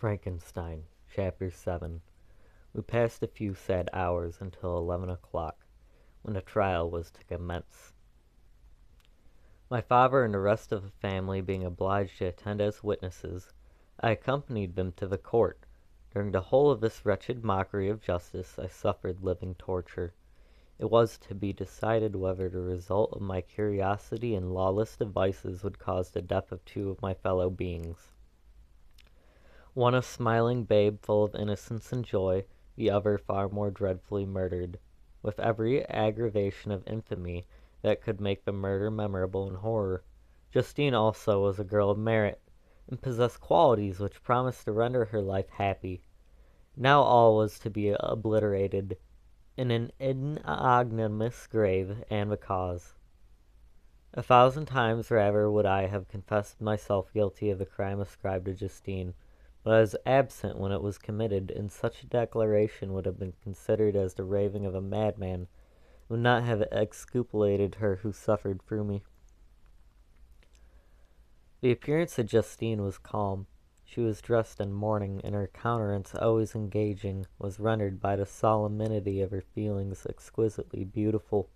Frankenstein Chapter 7. We passed a few sad hours until 11 o'clock, when the trial was to commence. My father and the rest of the family being obliged to attend as witnesses, I accompanied them to the court. During the whole of this wretched mockery of justice I suffered living torture. It was to be decided whether the result of my curiosity and lawless devices would cause the death of two of my fellow beings. One a smiling babe full of innocence and joy, the other far more dreadfully murdered, with every aggravation of infamy that could make the murder memorable in horror. Justine also was a girl of merit, and possessed qualities which promised to render her life happy. Now all was to be obliterated in an ignominious grave, and the cause. 1,000 times rather would I have confessed myself guilty of the crime ascribed to Justine, but I was absent when it was committed, and such a declaration would have been considered as the raving of a madman, and would not have exculpated her who suffered through me. The appearance of Justine was calm. She was dressed in mourning, and her countenance, always engaging, was rendered by the solemnity of her feelings exquisitely beautiful.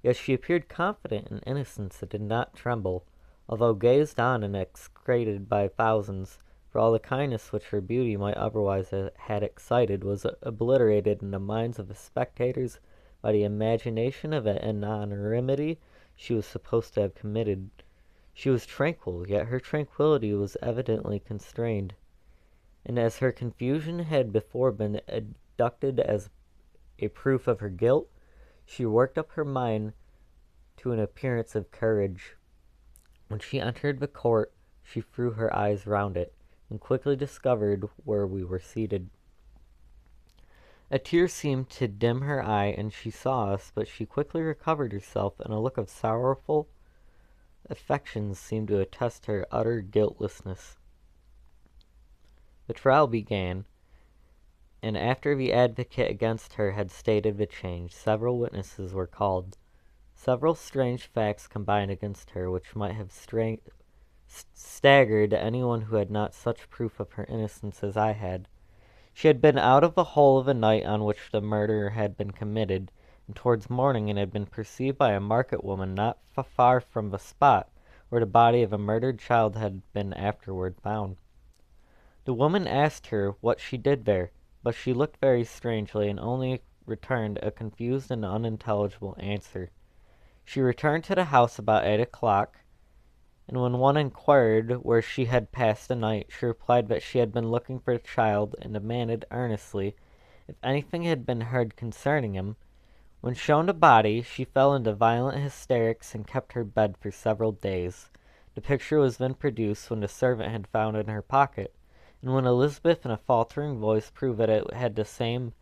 Yet she appeared confident in innocence and did not tremble, although gazed on and execrated by thousands, for all the kindness which her beauty might otherwise had excited was obliterated in the minds of the spectators by the imagination of an enormity she was supposed to have committed. She was tranquil, yet her tranquillity was evidently constrained, and as her confusion had before been adduced as a proof of her guilt, she worked up her mind to an appearance of courage. When she entered the court, she threw her eyes round it, and quickly discovered where we were seated. A tear seemed to dim her eye, and she saw us, but she quickly recovered herself, and a look of sorrowful affection seemed to attest her utter guiltlessness. The trial began, and after the advocate against her had stated the change, several witnesses were called. Several strange facts combined against her, which might have staggered anyone who had not such proof of her innocence as I had. She had been out of the hole of the night on which the murder had been committed, and towards morning it had been perceived by a market woman not far from the spot where the body of a murdered child had been afterward found. The woman asked her what she did there, but she looked very strangely, and only returned a confused and unintelligible answer. She returned to the house about 8 o'clock, and when one inquired where she had passed the night, she replied that she had been looking for the child, and demanded earnestly if anything had been heard concerning him. When shown the body, she fell into violent hysterics and kept her bed for several days. The picture was then produced when the servant had found it in her pocket, and when Elizabeth in a faltering voice proved that it had the same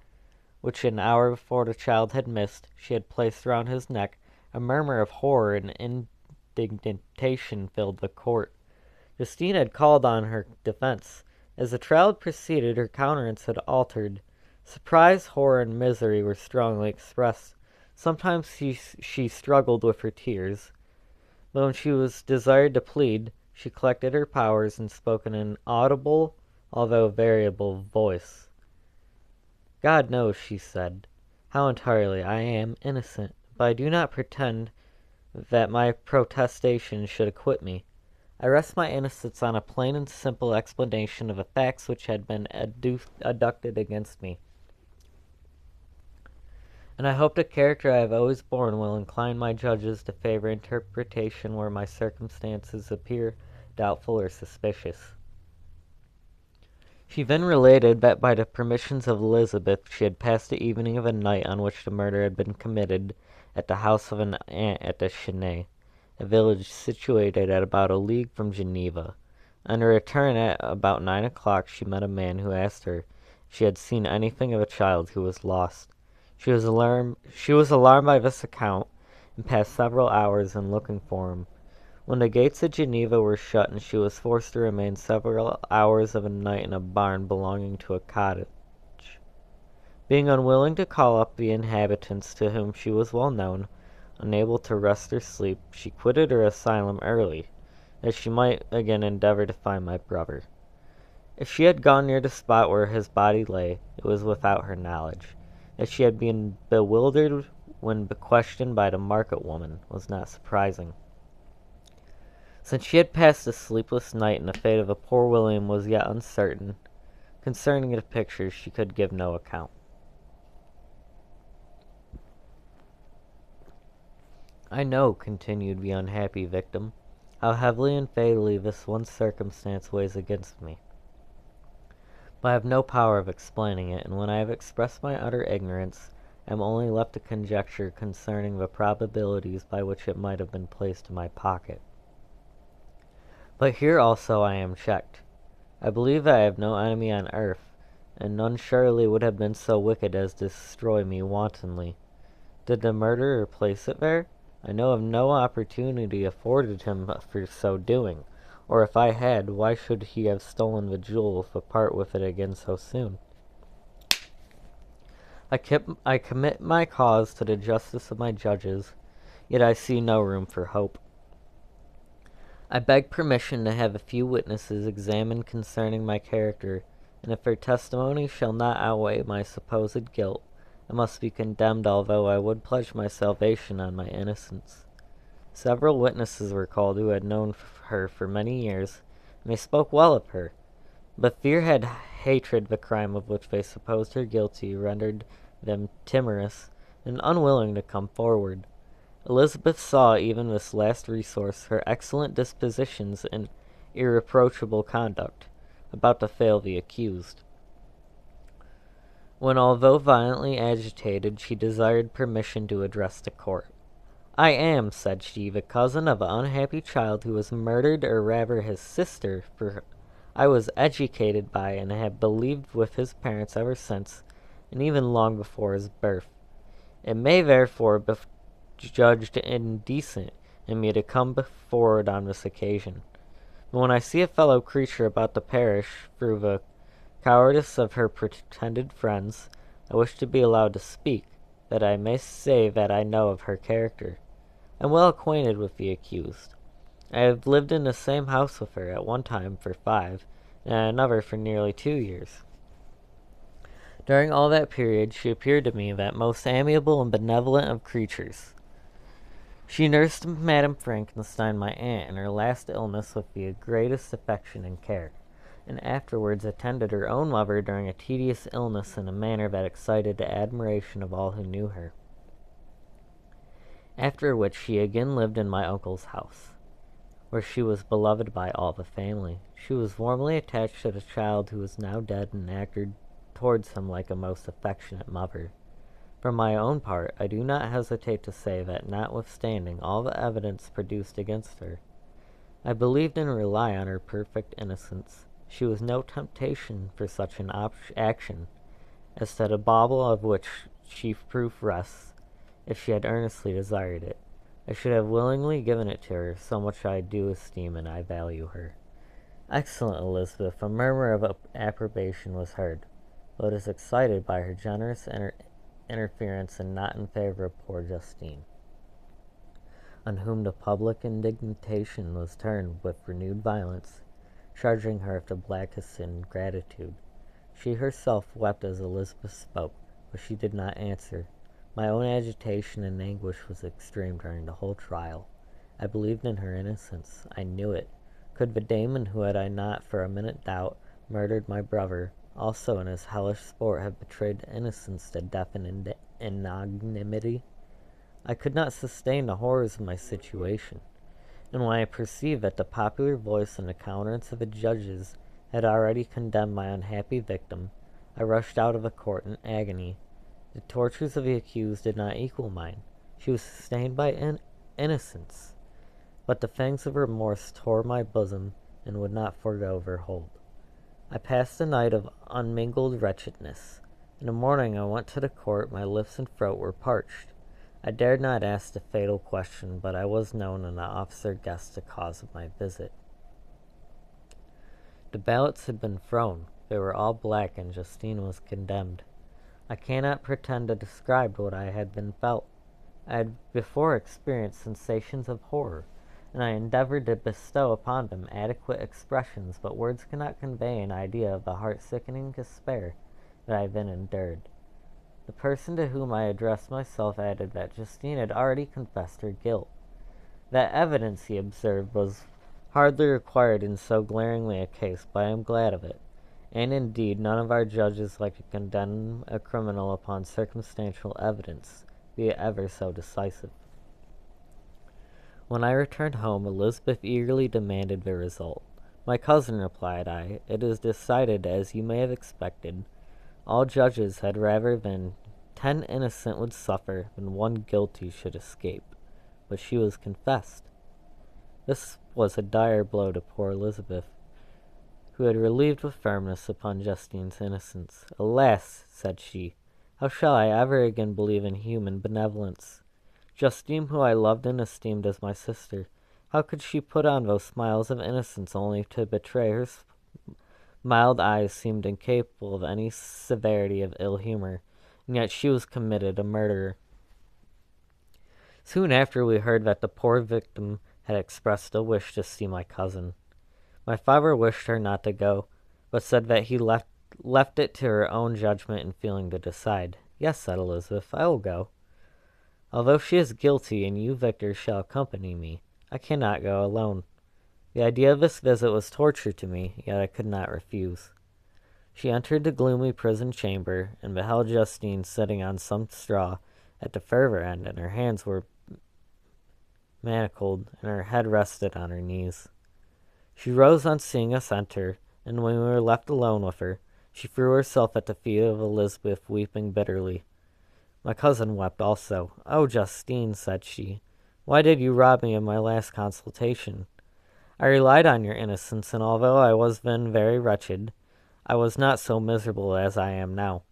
which an hour before the child had missed, she had placed round his neck, a murmur of horror and indignation filled the court. Justine had called on her defense. As the trial proceeded, her countenance had altered. Surprise, horror, and misery were strongly expressed. Sometimes she struggled with her tears, but when she was desired to plead, she collected her powers and spoke in an audible, although variable, voice. "God knows," she said, "how entirely I am innocent, but I do not pretend that my protestation should acquit me. I rest my innocence on a plain and simple explanation of the facts which had been adduced against me, and I hope the character I have always borne will incline my judges to favor interpretation where my circumstances appear doubtful or suspicious." She then related that by the permissions of Elizabeth she had passed the evening of a night on which the murder had been committed at the house of an aunt at the Shelley, a village situated at about a league from Geneva. On her return at about 9 o'clock she met a man who asked her if she had seen anything of a child who was lost. She was alarmed by this account, and passed several hours in looking for him. When the gates of Geneva were shut, and she was forced to remain several hours of a night in a barn belonging to a cottage, being unwilling to call up the inhabitants to whom she was well known, unable to rest or sleep, she quitted her asylum early, that she might again endeavor to find my brother. If she had gone near the spot where his body lay, it was without her knowledge. That she had been bewildered when questioned by the market woman was not surprising. Since she had passed a sleepless night and the fate of the poor William was yet uncertain, concerning the pictures she could give no account. I know, continued the unhappy victim, how heavily and fatally this one circumstance weighs against me. But I have no power of explaining it, and when I have expressed my utter ignorance, I am only left to conjecture concerning the probabilities by which it might have been placed in my pocket. But here also I am checked. I believe I have no enemy on earth, and none surely would have been so wicked as to destroy me wantonly. Did the murderer place it there? I know of no opportunity afforded him for so doing, or if I had, why should he have stolen the jewel to part with it again so soon? I commit my cause to the justice of my judges, yet I see no room for hope. I beg permission to have a few witnesses examined concerning my character, and if their testimony shall not outweigh my supposed guilt, I must be condemned, although I would pledge my salvation on my innocence. Several witnesses were called who had known her for many years, and they spoke well of her. But fear had hatred the crime of which they supposed her guilty rendered them timorous and unwilling to come forward. Elizabeth saw even this last resource, her excellent dispositions and irreproachable conduct, about to fail the accused. When, although violently agitated, she desired permission to address the court. I am, said she, the cousin of an unhappy child who was murdered, or rather his sister, for I was educated by and have believed with his parents ever since, and even long before his birth. It may therefore be judged indecent in me to come forward on this occasion. But when I see a fellow creature about to perish through the cowardice of her pretended friends, I wish to be allowed to speak, that I may say that I know of her character. I am well acquainted with the accused. I have lived in the same house with her, at one time for 5, and at another for nearly 2 years. During all that period she appeared to me that most amiable and benevolent of creatures. She nursed Madame Frankenstein, my aunt, in her last illness with the greatest affection and care, and afterwards attended her own lover during a tedious illness in a manner that excited the admiration of all who knew her. After which she again lived in my uncle's house, where she was beloved by all the family. She was warmly attached to the child who was now dead, and acted towards him like a most affectionate mother. For my own part, I do not hesitate to say that, notwithstanding all the evidence produced against her, I believed and rely on her perfect innocence. She was no temptation for such an action as to the bauble of which chief proof rests. If she had earnestly desired it, I should have willingly given it to her, so much I do esteem and I value her. Excellent Elizabeth, a murmur of approbation was heard, but it was excited by her generous interference and not in favor of poor Justine, on whom the public indignation was turned with renewed violence, charging her with the blackest ingratitude. She herself wept as Elizabeth spoke, but she did not answer. My own agitation and anguish was extreme during the whole trial. I believed in her innocence. I knew it. Could the Damon, who had I not for a minute doubt murdered my brother, also in his hellish sport have betrayed innocence to death and ignominy? I could not sustain the horrors of my situation, and when I perceived that the popular voice and the countenance of the judges had already condemned my unhappy victim, I rushed out of the court in agony. The tortures of the accused did not equal mine. She was sustained by innocence, but the fangs of remorse tore my bosom and would not forego their hold. I passed a night of unmingled wretchedness. In the morning I went to the court. My lips and throat were parched. I dared not ask the fatal question, but I was known, and the officer guessed the cause of my visit. The ballots had been thrown. They were all black, and Justine was condemned. I cannot pretend to describe what I had been felt. I had before experienced sensations of horror. and I endeavored to bestow upon them adequate expressions, but words cannot convey an idea of the heart-sickening despair that I have been endured. The person to whom I addressed myself added that Justine had already confessed her guilt. That evidence, he observed, was hardly required in so glaringly a case, but I am glad of it. And indeed, none of our judges like to condemn a criminal upon circumstantial evidence, be it ever so decisive. When I returned home, Elizabeth eagerly demanded the result. My cousin, replied I, it is decided as you may have expected. All judges had rather than 10 innocent would suffer than 1 guilty should escape. But she was confessed. This was a dire blow to poor Elizabeth, who had relieved with firmness upon Justine's innocence. Alas, said she, how shall I ever again believe in human benevolence? Justine, who I loved and esteemed as my sister, how could she put on those smiles of innocence only to betray her mild eyes seemed incapable of any severity of ill humor, and yet she was committed a murderer. Soon after we heard that the poor victim had expressed a wish to see my cousin. My father wished her not to go, but said that he left it to her own judgment and feeling to decide. Yes, said Elizabeth, I will go. Although she is guilty, and you, Victor, shall accompany me, I cannot go alone. The idea of this visit was torture to me, yet I could not refuse. She entered the gloomy prison chamber, and beheld Justine sitting on some straw at the further end, and her hands were manacled, and her head rested on her knees. She rose on seeing us enter, and when we were left alone with her, she threw herself at the feet of Elizabeth, weeping bitterly. My cousin wept also. Oh, Justine, said she, why did you rob me of my last consultation? I relied on your innocence, and although I was then very wretched, I was not so miserable as I am now.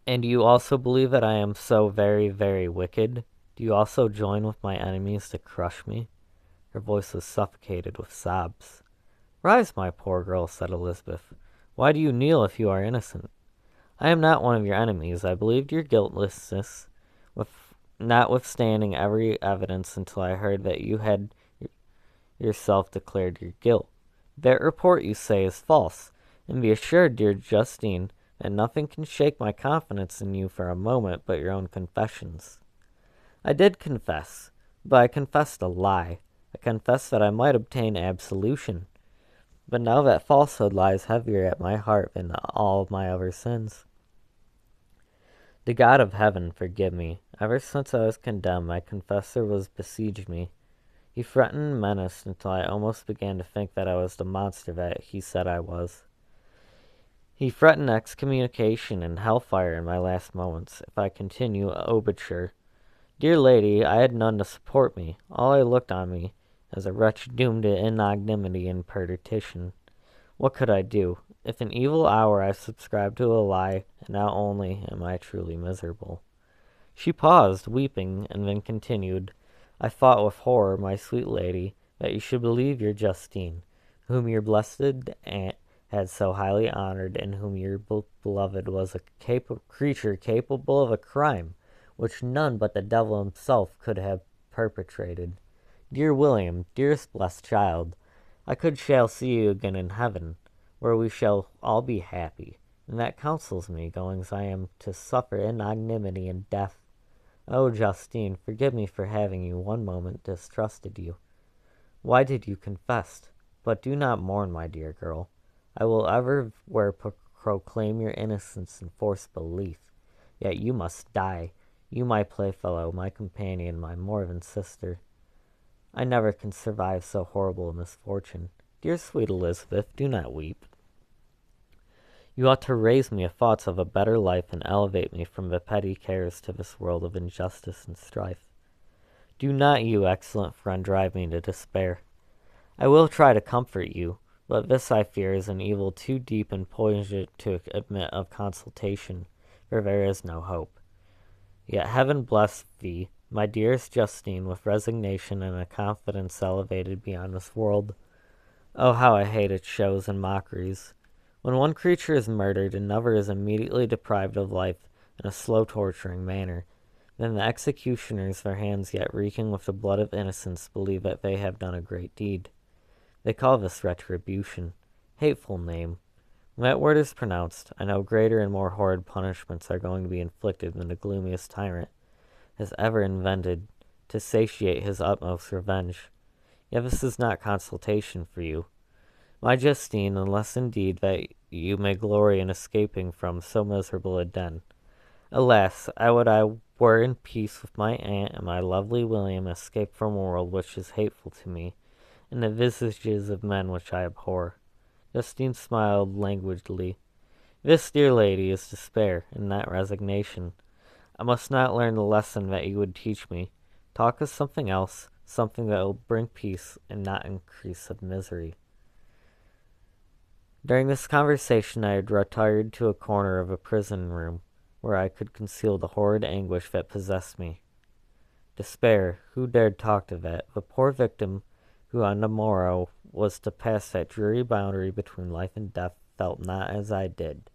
And do you also believe that I am so very, very wicked? Do you also join with my enemies to crush me? Her voice was suffocated with sobs. Rise, my poor girl, said Elizabeth. Why do you kneel if you are innocent? I am not one of your enemies. I believed your guiltlessness, notwithstanding every evidence, until I heard that you had yourself declared your guilt. That report, you say, is false, and be assured, dear Justine, that nothing can shake my confidence in you for a moment but your own confessions. I did confess, but I confessed a lie. I confessed that I might obtain absolution. But now that falsehood lies heavier at my heart than all of my other sins. The God of heaven forgive me. Ever since I was condemned, my confessor was besieged me. He threatened and menaced until I almost began to think that I was the monster that he said I was. He threatened excommunication and hellfire in my last moments, if I continue obituary. Dear lady, I had none to support me. All I looked on me as a wretch doomed to ignominy and perdition. What could I do? If an evil hour I subscribed to a lie, and now only am I truly miserable. She paused, weeping, and then continued, I thought with horror, my sweet lady, that you should believe your Justine, whom your blessed aunt had so highly honored, and whom your beloved was a creature capable of a crime which none but the devil himself could have perpetrated. Dear William, dearest blessed child, I shall see you again in heaven, where we shall all be happy, and that counsels me, going as I am to suffer ignominy and death. Oh, Justine, forgive me for having you one moment distrusted you. Why did you confess? But do not mourn, my dear girl. I will everywhere proclaim your innocence and force belief. Yet you must die, you my playfellow, my companion, my more than sister. I never can survive so horrible a misfortune. Dear sweet Elizabeth, do not weep. You ought to raise me a thoughts of a better life and elevate me from the petty cares to this world of injustice and strife. Do not you, excellent friend, drive me to despair. I will try to comfort you, but this, I fear, is an evil too deep and poignant to admit of consultation, for there is no hope. Yet heaven bless thee, my dearest Justine, with resignation and a confidence elevated beyond this world. Oh, how I hate its shows and mockeries. When one creature is murdered, another is immediately deprived of life in a slow torturing manner. Then the executioners, their hands yet reeking with the blood of innocence, believe that they have done a great deed. They call this retribution. Hateful name. When that word is pronounced, I know greater and more horrid punishments are going to be inflicted than the gloomiest tyrant has ever invented to satiate his utmost revenge. Yet this is not consultation for you, my Justine, unless indeed that you may glory in escaping from so miserable a den. Alas, I would I were in peace with my aunt and my lovely William, escape from a world which is hateful to me, and the visages of men which I abhor. Justine smiled languidly. This, dear lady, is despair, and not resignation. I must not learn the lesson that you would teach me. Talk of something else, something that will bring peace and not increase of misery. During this conversation I had retired to a corner of a prison room, where I could conceal the horrid anguish that possessed me. Despair, who dared talk of it? The poor victim who on the morrow was to pass that dreary boundary between life and death felt not as I did.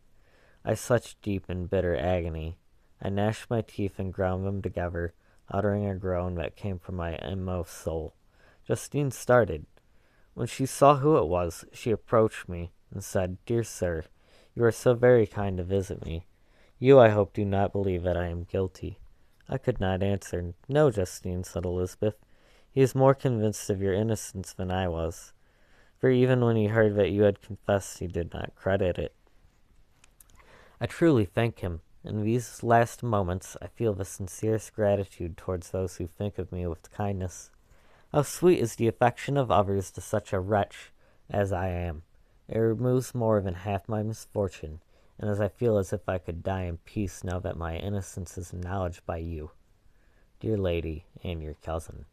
I such deep and bitter agony. I gnashed my teeth and ground them together, uttering a groan that came from my inmost soul. Justine started. When she saw who it was, she approached me and said, Dear sir, you are so very kind to visit me. You, I hope, do not believe that I am guilty. I could not answer. No, Justine, said Elizabeth. He is more convinced of your innocence than I was, for even when he heard that you had confessed, he did not credit it. I truly thank him. In these last moments I feel the sincerest gratitude towards those who think of me with kindness. How sweet is the affection of others to such a wretch as I am. It removes more than half my misfortune, and as I feel as if I could die in peace now that my innocence is acknowledged by you, dear lady, and your cousin.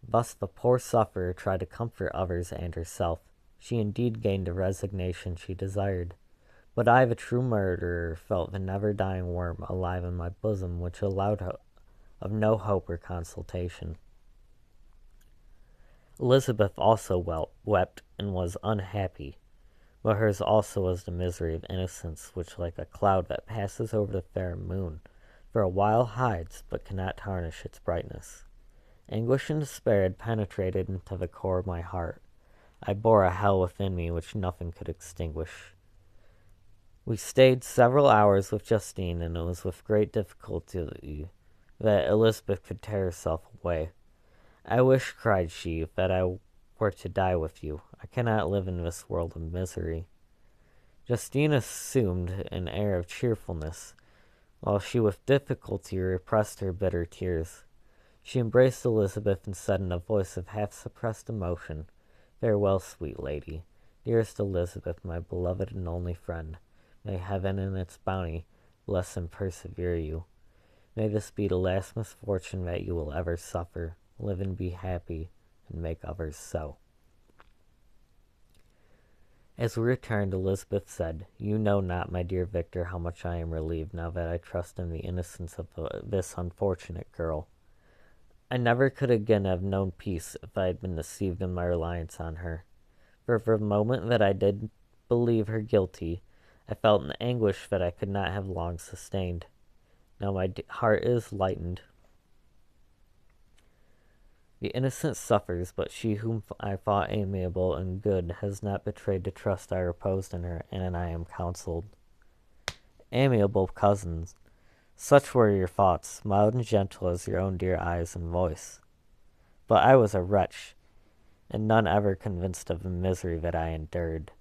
Thus the poor sufferer tried to comfort others and herself. She indeed gained the resignation she desired. But I, the true murderer, felt the never-dying worm alive in my bosom, which allowed of no hope or consolation. Elizabeth also wept and was unhappy, but hers also was the misery of innocence, which, like a cloud that passes over the fair moon, for a while hides, but cannot tarnish its brightness. Anguish and despair had penetrated into the core of my heart. I bore a hell within me which nothing could extinguish. We stayed several hours with Justine, and it was with great difficulty that Elizabeth could tear herself away. I wish, cried she, that I were to die with you. I cannot live in this world of misery. Justine assumed an air of cheerfulness, while she with difficulty repressed her bitter tears. She embraced Elizabeth and said in a voice of half-suppressed emotion, Farewell, sweet lady, dearest Elizabeth, my beloved and only friend. May heaven in its bounty bless and persevere you. May this be the last misfortune that you will ever suffer. Live and be happy, and make others so. As we returned, Elizabeth said, You know not, my dear Victor, how much I am relieved now that I trust in the innocence of this unfortunate girl. I never could again have known peace if I had been deceived in my reliance on her. For the moment that I did believe her guilty, I felt an anguish that I could not have long sustained. Now my heart is lightened. The innocent suffers, but she whom I thought amiable and good has not betrayed the trust I reposed in her, and I am consoled. Amiable cousins, such were your thoughts, mild and gentle as your own dear eyes and voice. But I was a wretch, and none ever convinced of the misery that I endured.